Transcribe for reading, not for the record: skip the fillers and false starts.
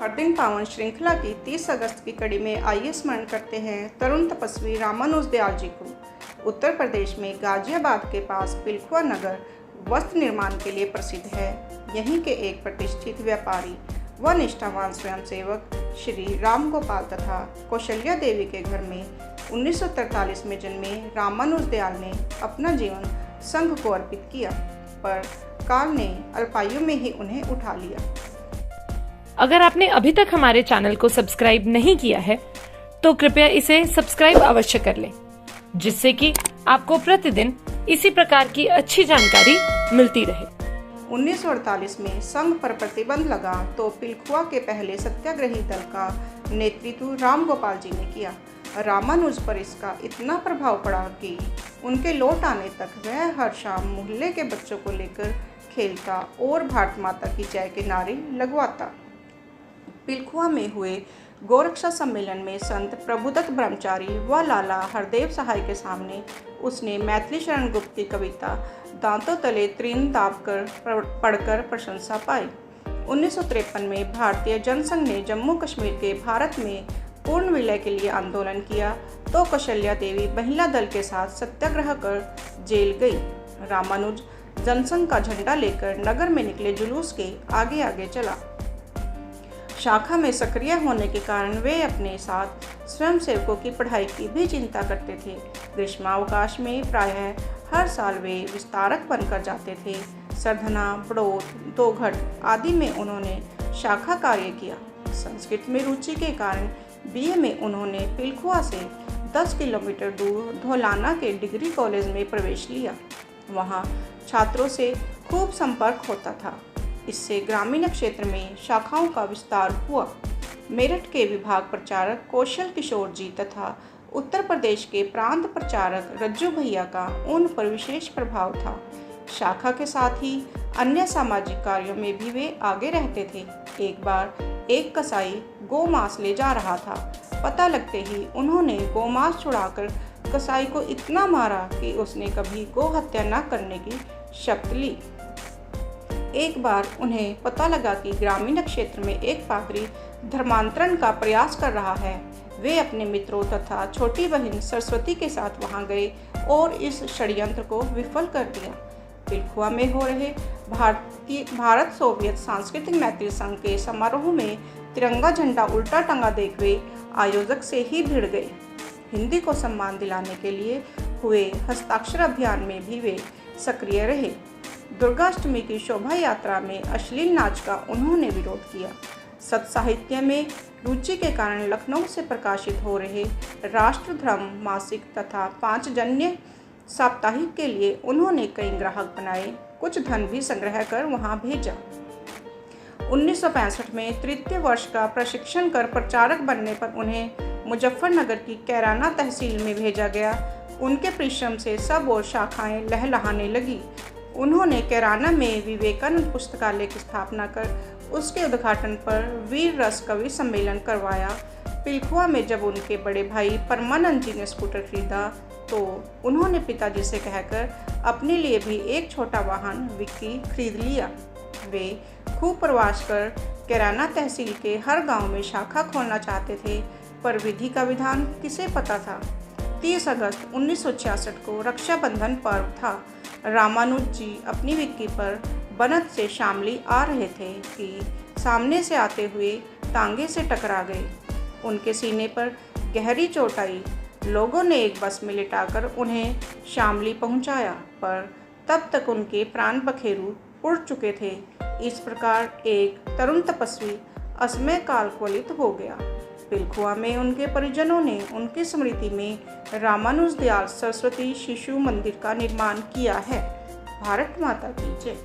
हर दिन पावन श्रृंखला की 30 अगस्त की कड़ी में आइए स्मरण करते हैं तरुण तपस्वी रामानुज दयाल जी को। उत्तर प्रदेश में गाजियाबाद के पास पिलखुआ नगर वस्त्र निर्माण के लिए प्रसिद्ध है। यहीं के एक प्रतिष्ठित व्यापारी व निष्ठावान स्वयंसेवक श्री राम गोपाल तथा कौशल्या देवी के घर में 1943 में जन्मे रामानुज दयाल ने अपना जीवन संघ को अर्पित किया, पर काल ने अल्पायु में ही उन्हें उठा लिया। अगर आपने अभी तक हमारे चैनल को सब्सक्राइब नहीं किया है तो कृपया इसे सब्सक्राइब अवश्य कर लें, जिससे कि आपको प्रतिदिन इसी प्रकार की अच्छी जानकारी मिलती रहे। 1948 में संघ पर प्रतिबंध लगा तो पिलखुआ के पहले सत्याग्रही दल का नेतृत्व राम गोपाल जी ने किया। रामानुज पर इसका इतना प्रभाव पड़ा कि उनके लौट आने तक वह हर शाम मोहल्ले के बच्चों को लेकर खेलता और भारत माता की जय के नारे लगवाता। पिलखुआ में हुए गोरक्षा सम्मेलन में संत प्रभुदत्त ब्रह्मचारी व लाला हरदेव सहाय के सामने उसने मैथिली शरण गुप्त की कविता दांतों तले त्रीन दाबकर पढ़कर प्रशंसा पाई। 1953 में भारतीय जनसंघ ने जम्मू कश्मीर के भारत में पूर्ण विलय के लिए आंदोलन किया तो कौशल्या देवी महिला दल के साथ सत्याग्रह कर जेल गई। रामानुज जनसंघ का झंडा लेकर नगर में निकले जुलूस के आगे आगे चला। शाखा में सक्रिय होने के कारण वे अपने साथ स्वयंसेवकों की पढ़ाई की भी चिंता करते थे। ग्रीष्मावकाश में प्रायः हर साल वे विस्तारक बनकर जाते थे। सरधना, बड़ौत, दोघट आदि में उन्होंने शाखा कार्य किया। संस्कृत में रुचि के कारण बीए में उन्होंने पिलखुआ से 10 किलोमीटर दूर धौलाना के डिग्री कॉलेज में प्रवेश लिया। वहाँ छात्रों से खूब संपर्क होता था। इससे ग्रामीण क्षेत्र में शाखाओं का विस्तार हुआ। मेरठ के विभाग प्रचारक कौशल किशोर जी तथा उत्तर प्रदेश के प्रांत प्रचारक रज्जू भैया का उन पर विशेष प्रभाव था। शाखा के साथ ही अन्य सामाजिक कार्यों में भी वे आगे रहते थे। एक बार एक कसाई गोमांस ले जा रहा था। पता लगते ही उन्होंने गोमांस छुड़ाकर कसाई को इतना मारा कि उसने कभी गो हत्या न करने की शपथ ली। एक बार उन्हें पता लगा कि ग्रामीण क्षेत्र में एक पादरी धर्मांतरण का प्रयास कर रहा है। वे अपने मित्रों तथा छोटी बहन सरस्वती के साथ वहां गए और इस षड्यंत्र को विफल कर दिया। पिलखुआ में हो रहे भारत सोवियत सांस्कृतिक मैत्री संघ के समारोह में तिरंगा झंडा उल्टा टंगा देख वे आयोजक से ही भिड़ गए। हिंदी को सम्मान दिलाने के लिए हुए हस्ताक्षर अभियान में भी वे सक्रिय रहे। दुर्गाष्टमी की शोभा यात्रा में अश्लील नाच का उन्होंने विरोध किया। सत साहित्य में रुचि के कारण लखनऊ से प्रकाशित हो रहे राष्ट्र धर्म मासिक तथा पांचजन्य साप्ताहिक के लिए उन्होंने कई ग्राहक बनाए। कुछ धन भी संग्रह कर वहां भेजा। 1965 में तृतीय वर्ष का प्रशिक्षण कर प्रचारक बनने पर उन्हें मुजफ्फरनगर की कैराना तहसील में भेजा गया। उनके परिश्रम से सब और शाखाएं लहलहाने लगी। उन्होंने कैराना में विवेकानंद पुस्तकालय की स्थापना कर उसके उद्घाटन पर वीर रस कवि सम्मेलन करवाया। पिलखुआ में जब उनके बड़े भाई परमानंद जी ने स्कूटर खरीदा तो उन्होंने पिताजी से कहकर अपने लिए भी एक छोटा वाहन विक्की खरीद लिया। वे खूब प्रवास कर कैराना तहसील के हर गांव में शाखा खोलना चाहते थे, पर विधि का विधान किसे पता था। 30 अगस्त 1966 को रक्षाबंधन पर्व था। रामानुज जी अपनी विक्की पर बनत से शामली आ रहे थे कि सामने से आते हुए टांगे से टकरा गए। उनके सीने पर गहरी चोट आई। लोगों ने एक बस में लिटाकर उन्हें शामली पहुंचाया, पर तब तक उनके प्राण बखेरू उड़ चुके थे। इस प्रकार एक तरुण तपस्वी असमय कालकवलित हो गया। पिलखुआ में उनके परिजनों ने उनकी स्मृति में रामानुज दयाल सरस्वती शिशु मंदिर का निर्माण किया है। भारत माता की जय।